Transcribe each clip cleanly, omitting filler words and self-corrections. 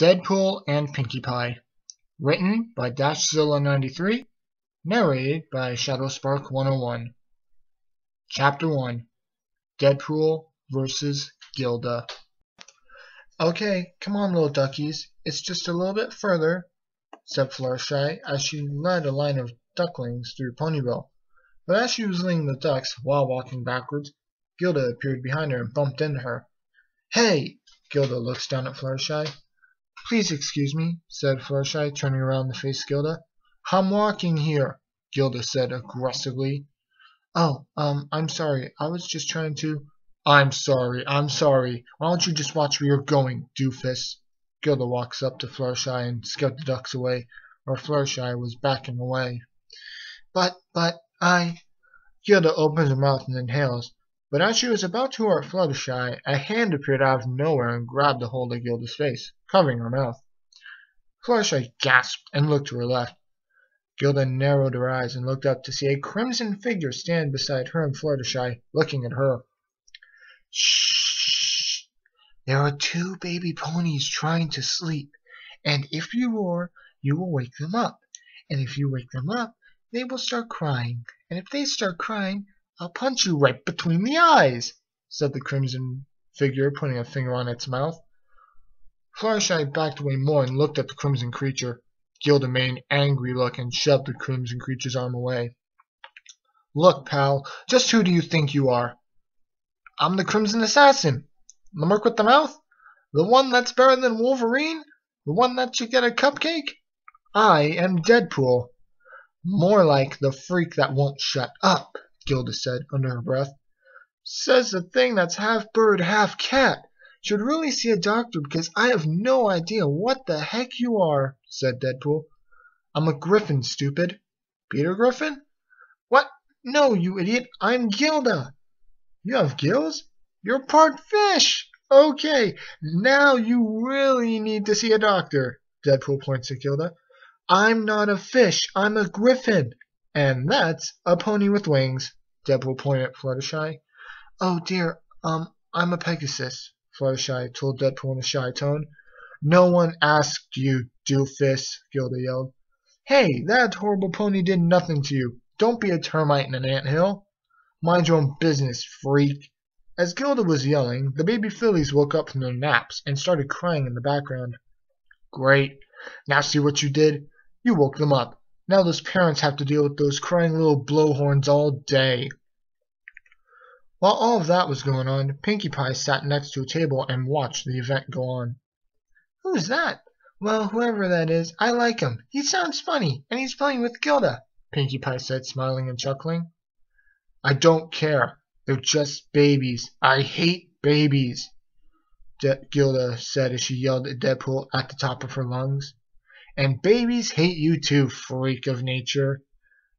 Deadpool and Pinkie Pie. Written by Dashzilla93. Narrated by ShadowSpark101. Chapter 1. Deadpool vs. Gilda. Okay, come on little duckies. It's just a little bit further, said Fluttershy as she led a line of ducklings through Ponyville. But as she was leading the ducks while walking backwards, Gilda appeared behind her and bumped into her. Hey! Gilda looks down at Fluttershy. Please excuse me, said Fluttershy, turning around to face Gilda. I'm walking here, Gilda said aggressively. Oh, I'm sorry. I was just trying to... I'm sorry. Why don't you just watch where you're going, doofus? Gilda walks up to Fluttershy and scared the ducks away, where Fluttershy was backing away. But I... Gilda opens her mouth and inhales. But as she was about to hurt Fluttershy, a hand appeared out of nowhere and grabbed a hold of Gilda's face, covering her mouth. Fluttershy gasped and looked to her left. Gilda narrowed her eyes and looked up to see a crimson figure stand beside her and Fluttershy, looking at her. Shh! There are two baby ponies trying to sleep, and if you roar, you will wake them up. And if you wake them up, they will start crying. And if they start crying, I'll punch you right between the eyes, said the crimson figure, putting a finger on its mouth. Fluttershy backed away more and looked at the crimson creature. Gilda made an angry look and shoved the crimson creature's arm away. Look, pal, just who do you think you are? I'm the Crimson Assassin. The Merc with the mouth? The one that's better than Wolverine? The one that should get a cupcake? I am Deadpool. More like the freak that won't shut up, Gilda said under her breath. Says the thing that's half bird, half cat. Should really see a doctor because I have no idea what the heck you are, said Deadpool. I'm a griffin, stupid. Peter Griffin? What? No, you idiot. I'm Gilda. You have gills? You're part fish. Okay, now you really need to see a doctor. Deadpool points at Gilda. I'm not a fish. I'm a griffin. And that's a pony with wings. Deadpool pointed at Fluttershy. Oh dear, I'm a Pegasus, Fluttershy told Deadpool in a shy tone. No one asked you, doofus, Gilda yelled. Hey, that horrible pony did nothing to you. Don't be a termite in an anthill. Mind your own business, freak. As Gilda was yelling, the baby fillies woke up from their naps and started crying in the background. Great. Now see what you did? You woke them up. Now those parents have to deal with those crying little blowhorns all day. While all of that was going on, Pinkie Pie sat next to a table and watched the event go on. Who's that? Well, whoever that is, I like him. He sounds funny, and he's playing with Gilda, Pinkie Pie said, smiling and chuckling. I don't care. They're just babies. I hate babies, Gilda said as she yelled at Deadpool at the top of her lungs. And babies hate you too, freak of nature.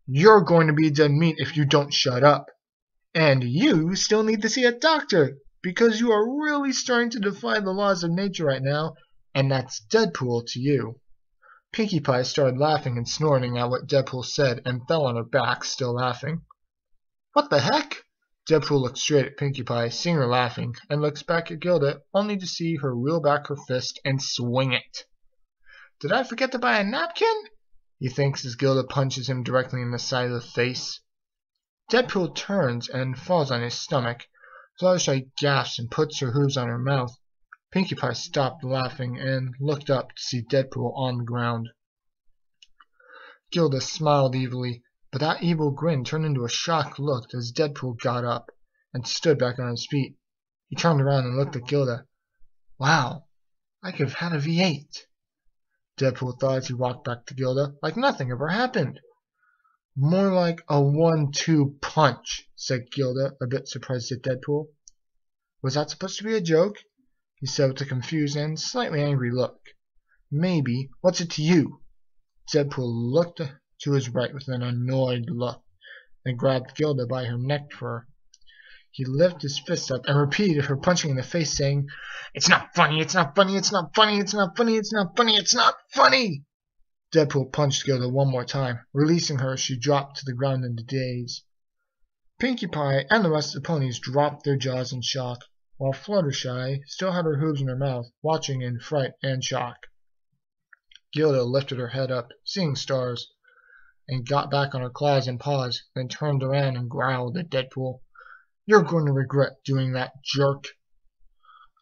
You're going to be dead meat if you don't shut up. And you still need to see a doctor, because you are really starting to defy the laws of nature right now, and that's Deadpool to you. Pinkie Pie started laughing and snorting at what Deadpool said and fell on her back, still laughing. What the heck? Deadpool looked straight at Pinkie Pie, seeing her laughing, and looks back at Gilda, only to see her reel back her fist and swing it. Did I forget to buy a napkin? He thinks as Gilda punches him directly in the side of the face. Deadpool turns and falls on his stomach. Fluttershy gasps and puts her hooves on her mouth. Pinkie Pie stopped laughing and looked up to see Deadpool on the ground. Gilda smiled evilly, but that evil grin turned into a shocked look as Deadpool got up and stood back on his feet. He turned around and looked at Gilda. Wow, I could have had a V8. Deadpool thought as he walked back to Gilda, like nothing ever happened. More like a 1-2 punch, said Gilda, a bit surprised at Deadpool. Was that supposed to be a joke? He said with a confused and slightly angry look. Maybe. What's it to you? Deadpool looked to his right with an annoyed look, and grabbed Gilda by her neck fur. He lifted his fist up and repeated her punching in the face, saying, It's not funny, it's not funny, it's not funny, it's not funny, it's not funny, it's not funny! Deadpool punched Gilda one more time. Releasing her, she dropped to the ground in a daze. Pinkie Pie and the rest of the ponies dropped their jaws in shock, while Fluttershy still had her hooves in her mouth, watching in fright and shock. Gilda lifted her head up, seeing stars, and got back on her claws and paws, then turned around and growled at Deadpool. "You're going to regret doing that, jerk."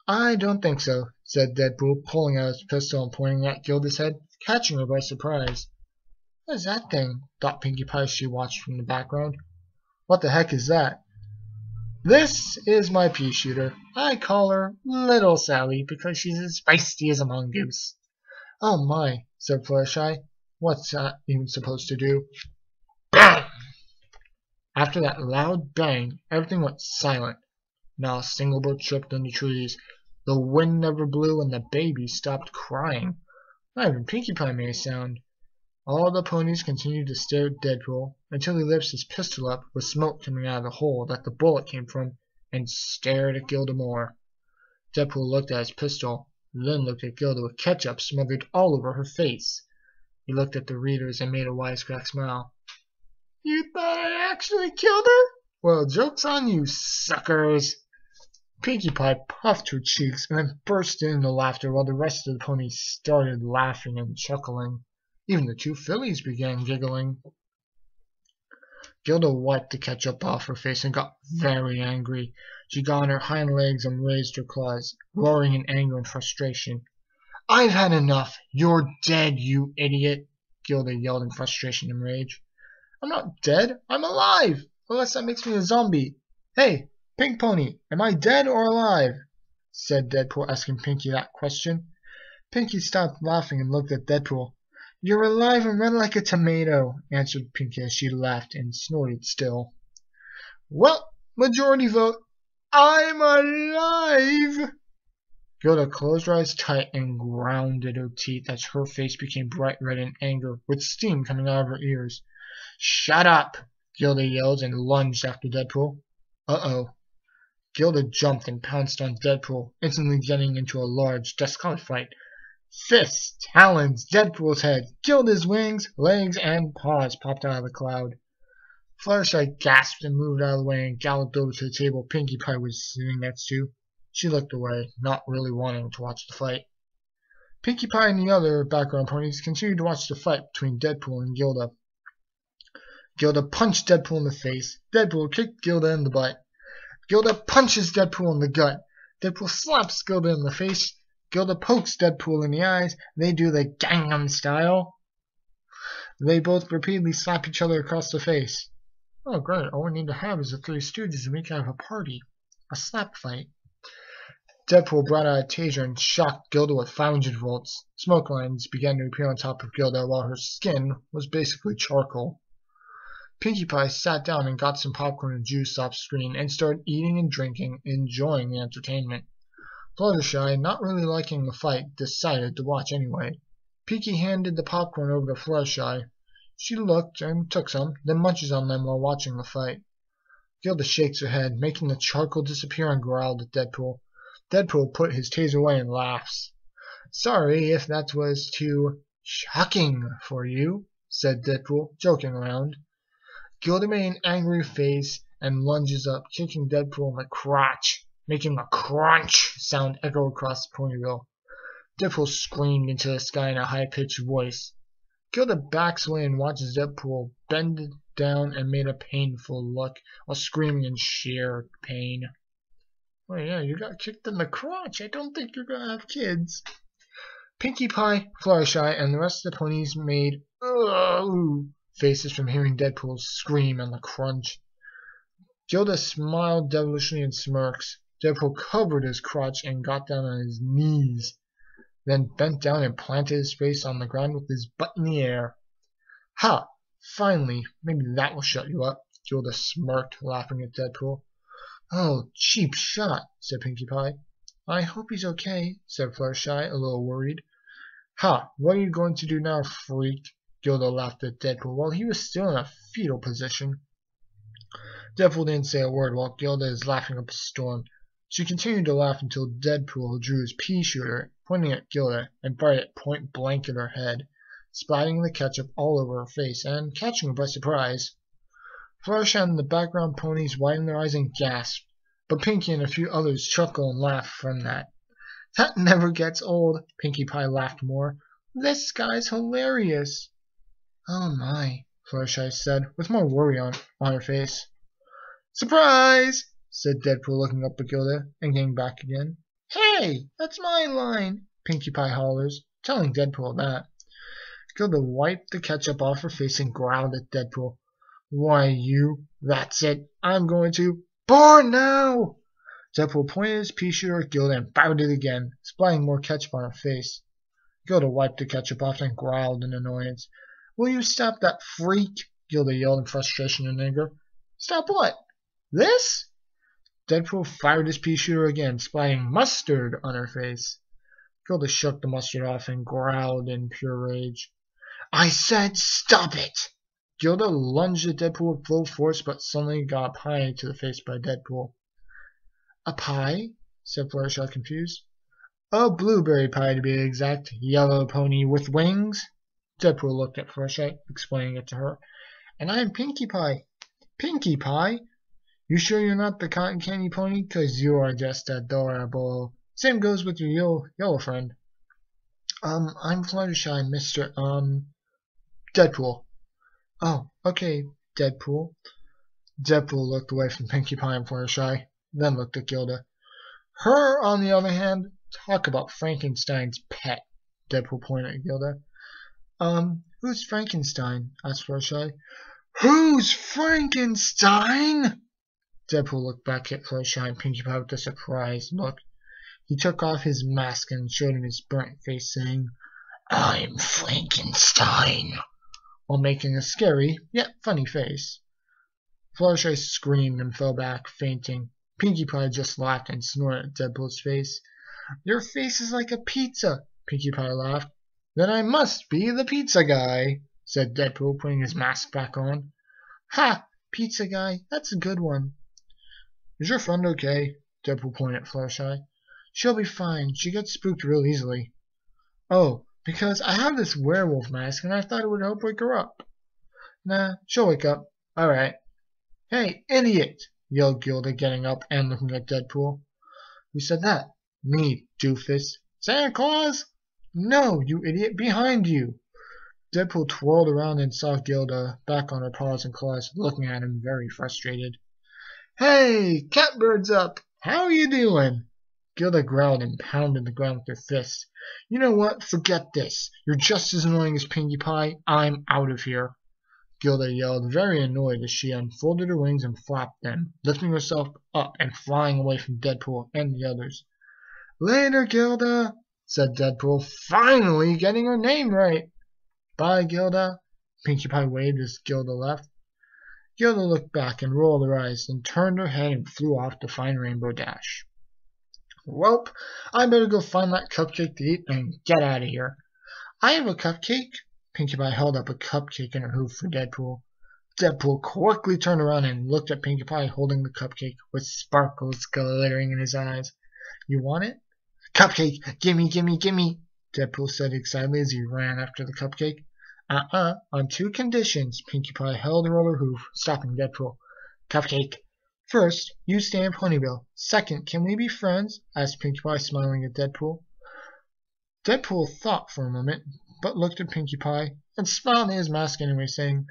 "I don't think so," said Deadpool, pulling out his pistol and pointing at Gilda's head, catching her by surprise. "What is that thing?" thought Pinkie Pie as she watched from the background. "What the heck is that?" "This is my pea shooter. I call her Little Sally because she's as feisty as a mongoose." "Oh my," said Fluttershy. "What's that even supposed to do?" Bang! After that loud bang, everything went silent. Not a single bird chirped in the trees. The wind never blew, and the baby stopped crying. Not even Pinkie Pie made a sound. All the ponies continued to stare at Deadpool until he lifted his pistol up with smoke coming out of the hole that the bullet came from and stared at Gilda more. Deadpool looked at his pistol, then looked at Gilda with ketchup smothered all over her face. He looked at the readers and made a wisecrack smile. "You thought I actually killed her? Well, joke's on you, suckers." Pinkie Pie puffed her cheeks and then burst into laughter while the rest of the ponies started laughing and chuckling. Even the two fillies began giggling. Gilda wiped the ketchup off her face and got very angry. She got on her hind legs and raised her claws, roaring in anger and frustration. "I've had enough! You're dead, you idiot!" Gilda yelled in frustration and rage. "I'm not dead. I'm alive! Unless that makes me a zombie. Hey, Pink Pony, am I dead or alive?" said Deadpool, asking Pinkie that question. Pinkie stopped laughing and looked at Deadpool. "You're alive and red like a tomato," answered Pinkie as she laughed and snorted still. "Well, majority vote. I'm alive!" Gilda closed her eyes tight and grounded her teeth as her face became bright red in anger, with steam coming out of her ears. "Shut up!" Gilda yelled and lunged after Deadpool. Uh-oh. Gilda jumped and pounced on Deadpool, instantly getting into a large, discolored fight. Fists, talons, Deadpool's head, Gilda's wings, legs, and paws popped out of the cloud. Fluttershy gasped and moved out of the way and galloped over to the table Pinkie Pie was sitting next to. She looked away, not really wanting to watch the fight. Pinkie Pie and the other background ponies continued to watch the fight between Deadpool and Gilda. Gilda punched Deadpool in the face. Deadpool kicked Gilda in the butt. Gilda punches Deadpool in the gut. Deadpool slaps Gilda in the face. Gilda pokes Deadpool in the eyes. They do the Gangnam Style. They both repeatedly slap each other across the face. Oh great, all we need to have is the Three Stooges and we can have a party. A slap fight. Deadpool brought out a taser and shocked Gilda with 500 volts. Smoke lines began to appear on top of Gilda while her skin was basically charcoal. Pinkie Pie sat down and got some popcorn and juice off screen and started eating and drinking, enjoying the entertainment. Fluttershy, not really liking the fight, decided to watch anyway. Pinkie handed the popcorn over to Fluttershy. She looked and took some, then munches on them while watching the fight. Gilda shakes her head, making the charcoal disappear and growled at Deadpool. Deadpool put his taser away and laughs. "Sorry if that was too shocking for you," said Deadpool, joking around. Gilda made an angry face and lunges up, kicking Deadpool in the crotch, making a crunch sound echo across Ponyville. Deadpool screamed into the sky in a high-pitched voice. Gilda backs away and watches Deadpool bend down and made a painful look while screaming in sheer pain. "Oh yeah, you got kicked in the crotch. I don't think you're gonna have kids." Pinkie Pie, Fluttershy, and the rest of the ponies made faces from hearing Deadpool scream and the crunch. Gilda smiled devilishly and smirks. Deadpool covered his crotch and got down on his knees, then bent down and planted his face on the ground with his butt in the air. "Ha! Finally, maybe that will shut you up," Gilda smirked, laughing at Deadpool. "Oh, cheap shot," said Pinkie Pie. "I hope he's okay," said Fluttershy, a little worried. "Ha! What are you going to do now, freak?" Gilda laughed at Deadpool while he was still in a fetal position. Deadpool didn't say a word while Gilda is laughing up a storm. She continued to laugh until Deadpool drew his pea shooter, pointing at Gilda, and fired it point blank at her head, splatting the ketchup all over her face and catching her by surprise. Fluttershy and the background ponies widened their eyes and gasped, but Pinkie and a few others chuckled and laughed from that. "That never gets old," Pinkie Pie laughed more. This guy's hilarious. Oh my, Fluttershy said, with more worry on her face. Surprise! Said Deadpool, looking up at Gilda and getting back again. Hey, that's my line, Pinkie Pie hollers, telling Deadpool that. Gilda wiped the ketchup off her face and growled at Deadpool. Why, you, that's it, I'm going to born now! Deadpool pointed his pea shooter at Gilda and fired it again, splatting more ketchup on her face. Gilda wiped the ketchup off and growled in annoyance. Will you stop that freak? Gilda yelled in frustration and anger. Stop what? This? Deadpool fired his pea shooter again, splatting mustard on her face. Gilda shook the mustard off and growled in pure rage. I said stop it! Gilda lunged at Deadpool with full force, but suddenly got a pie to the face by Deadpool. A pie? Said Fluttershy, confused. A blueberry pie, to be exact. Yellow pony with wings. Deadpool looked at Fluttershy, explaining it to her. And I'm Pinkie Pie. Pinkie Pie? You sure you're not the cotton candy pony? 'Cause you are just adorable. Same goes with your yellow friend. I'm Fluttershy, Mr. Deadpool. Oh, okay, Deadpool. Deadpool looked away from Pinkie Pie and Fluttershy, then looked at Gilda. Her, on the other hand, talk about Frankenstein's pet. Deadpool pointed at Gilda. Who's Frankenstein? Asked Fluttershy. Who's Frankenstein? Deadpool looked back at Fluttershy and Pinkie Pie with a surprised look. He took off his mask and showed him his burnt face, saying, I'm Frankenstein, while making a scary, yet funny face. Fluttershy screamed and fell back, fainting. Pinkie Pie just laughed and snorted at Deadpool's face. Your face is like a pizza, Pinkie Pie laughed. Then I must be the pizza guy, said Deadpool, putting his mask back on. Ha! Pizza guy, that's a good one. Is your friend okay? Deadpool pointed at Fluttershy. She'll be fine. She gets spooked real easily. Oh, because I have this werewolf mask and I thought it would help wake her up. Nah, she'll wake up. Alright. Hey, idiot! Yelled Gilda, getting up and looking at Deadpool. Who said that? Me, doofus. Santa Claus? No, you idiot, behind you! Deadpool twirled around and saw Gilda back on her paws and claws, looking at him very frustrated. Hey, Catbird's up! How you doing? Gilda growled and pounded the ground with her fist. You know what? Forget this. You're just as annoying as Pinkie Pie. I'm out of here. Gilda yelled, very annoyed as she unfolded her wings and flapped them, lifting herself up and flying away from Deadpool and the others. Later, Gilda, said Deadpool, finally getting her name right. Bye, Gilda. Pinkie Pie waved as Gilda left. Gilda looked back and rolled her eyes, then turned her head and flew off to find Rainbow Dash. Welp, I better go find that cupcake to eat and get out of here. I have a cupcake. Pinkie Pie held up a cupcake in her hoof for Deadpool. Deadpool quickly turned around and looked at Pinkie Pie holding the cupcake with sparkles glittering in his eyes. You want it? Cupcake! Gimme, gimme, gimme! Deadpool said excitedly as he ran after the cupcake. On two conditions. Pinkie Pie held her over her hoof, stopping Deadpool. Cupcake. First, you stay in Ponyville. Second, can we be friends? Asked Pinkie Pie, smiling at Deadpool. Deadpool thought for a moment, but looked at Pinkie Pie and smiled in his mask anyway, saying,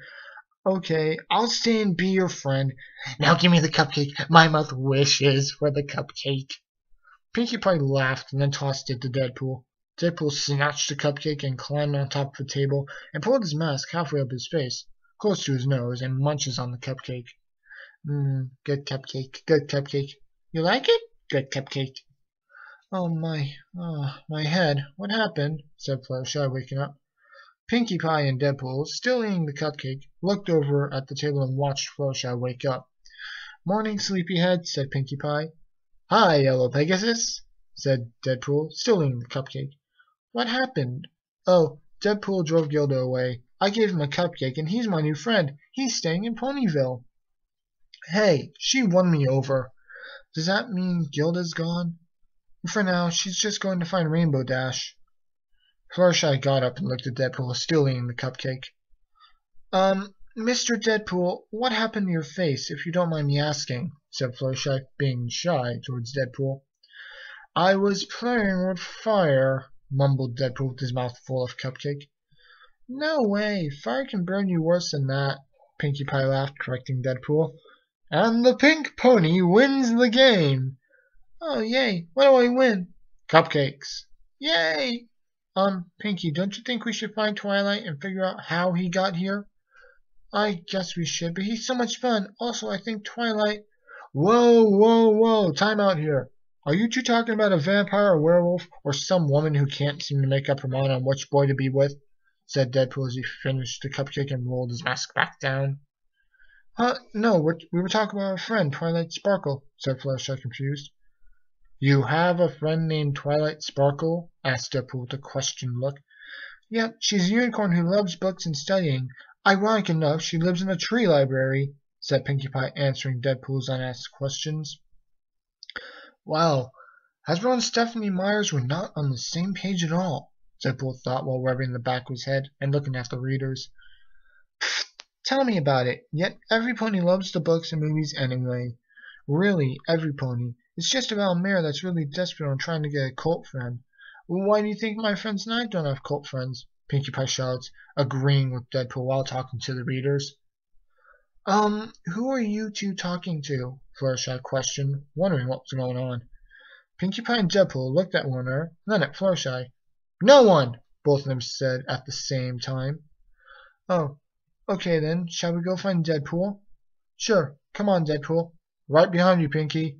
Okay, I'll stay and be your friend. Now give me the cupcake. My mouth wishes for the cupcake. Pinkie Pie laughed and then tossed it to Deadpool. Deadpool snatched the cupcake and climbed on top of the table and pulled his mask halfway up his face, close to his nose, and munches on the cupcake. Good cupcake, good cupcake. You like it? Good cupcake. Oh, my head. What happened? Said Fluttershy, waking up. Pinkie Pie and Deadpool, still eating the cupcake, looked over at the table and watched Fluttershy wake up. Morning, sleepyhead, said Pinkie Pie. Hi, Yellow Pegasus, said Deadpool, still eating the cupcake. What happened? Oh, Deadpool drove Gilda away. I gave him a cupcake, and he's my new friend. He's staying in Ponyville. Hey, she won me over. Does that mean Gilda's gone? For now, she's just going to find Rainbow Dash. Fluttershy got up and looked at Deadpool, still eating the cupcake. Mr. Deadpool, what happened to your face, if you don't mind me asking? Said Fluttershy, being shy towards Deadpool. I was playing with fire, mumbled Deadpool with his mouth full of cupcake. No way, fire can burn you worse than that, Pinkie Pie laughed, correcting Deadpool. And the pink pony wins the game. Oh, yay, what do I win? Cupcakes. Yay! Pinkie, don't you think we should find Twilight and figure out how he got here? I guess we should, but he's so much fun. Also, I think Twilight... Whoa, time out here. Are you two talking about a vampire, a werewolf, or some woman who can't seem to make up her mind on which boy to be with? Said Deadpool as he finished the cupcake and rolled his mask back down. No, we were talking about our friend, Twilight Sparkle, said Fluttershy, confused. You have a friend named Twilight Sparkle? Asked Deadpool with a questioned look. Yep, she's a unicorn who loves books and studying. Ironic enough, she lives in a tree library, said Pinkie Pie, answering Deadpool's unasked questions. Wow, Hasbro and Stephanie Myers were not on the same page at all, Deadpool thought while rubbing the back of his head and looking at the readers. Tell me about it. Yet every pony loves the books and movies anyway. Really, every pony. It's just about a mare that's really desperate on trying to get a cult friend. Well, why do you think my friends and I don't have cult friends? Pinkie Pie shouts, agreeing with Deadpool while talking to the readers. Who are you two talking to? Fluttershy questioned, wondering what was going on. Pinkie Pie and Deadpool looked at one another, then at Fluttershy. No one! Both of them said at the same time. Oh, okay then, shall we go find Deadpool? Sure, come on Deadpool. Right behind you, Pinkie.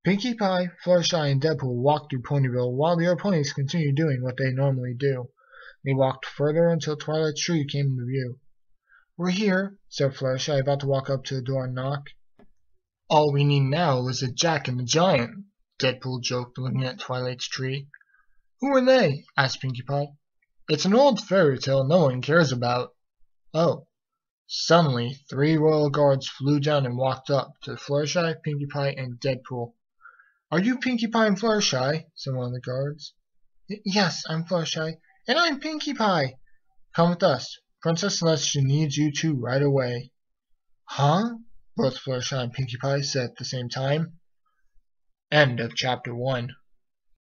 Pinkie Pie, Fluttershy, and Deadpool walked through Ponyville while the other ponies continued doing what they normally do. They walked further until Twilight's tree came into view. We're here, said Fluttershy, about to walk up to the door and knock. All we need now is a Jack and the Giant, Deadpool joked, looking at Twilight's tree. Who are they? Asked Pinkie Pie. It's an old fairy tale no one cares about. Oh. Suddenly, 3 royal guards flew down and walked up to Fluttershy, Pinkie Pie, and Deadpool. Are you Pinkie Pie and Fluttershy? Said one of the guards. Yes, I'm Fluttershy. And I'm Pinkie Pie. Come with us. Princess Celestia needs you two right away. Huh? Both Fluttershy and Pinkie Pie said at the same time. End of chapter 1.